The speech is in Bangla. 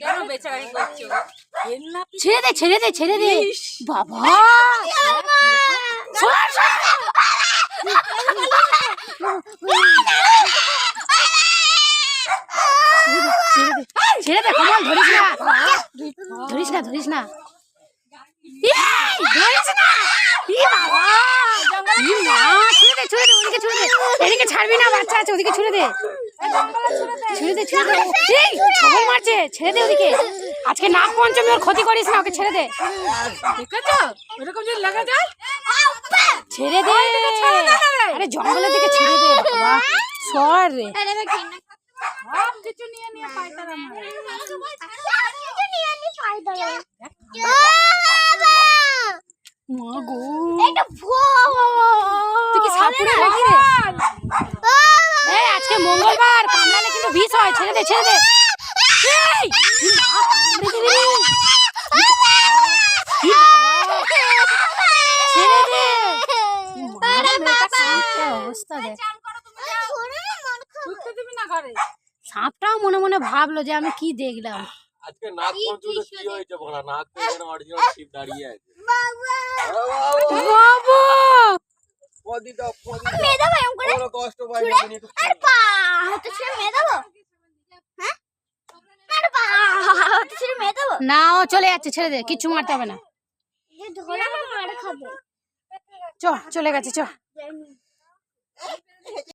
কেন বেচারাই করছো? ছেড়ে দে বাবা ছেড়ে দে কমল, ধরিস না ধরিস না এদিকে ছাড়বি না, বাচ্চা আছে ওদিকে ছুড়ে দে ছবল মারছে, ছেড়ে দে ওদিকে। আজকে নাগ পঞ্চমী, ওর ক্ষতি করিস না, ওকে ছেড়ে দে। দেখেছো এরকম যদি লাগা যায়? ছেড়ে দে, আরে জঙ্গলের দিকে ছেড়ে দে বাবা, সর রে। সব কিছু নিয়ে নিয়ে পায়তারা মারে। মা গো, তুই কি সাপুরে নাকি রে? এই আজকে মঙ্গলবার, কামড়ালে কিন্তু বিষ হয়, ছেড়ে দে ছেড়ে দে। এই, ছেড়ে দে, অবস্থা দেখ। সাপটাও মনে মনে ভাবলো যে আমি কি দেখলাম। আজকে নাগ পঞ্চমীতে কি হয়েছে বলা, নাগ তো এখানে অরিজিনাল শিব দাঁড়িয়ে আছে। বাবা পদি দাও কোনো কষ্ট পাই না, তুমি একটু আরে পা হাতে ছেড়ে মেরে দেবো, হ্যাঁ আরে পা হাতে ছেড়ে মেরে দেবো না, ও চলে যাচ্ছে, ছেড়ে দে, কিচ্ছু মারতে হবে না। যে ধরে মার খাবে। চলে গেছে চ।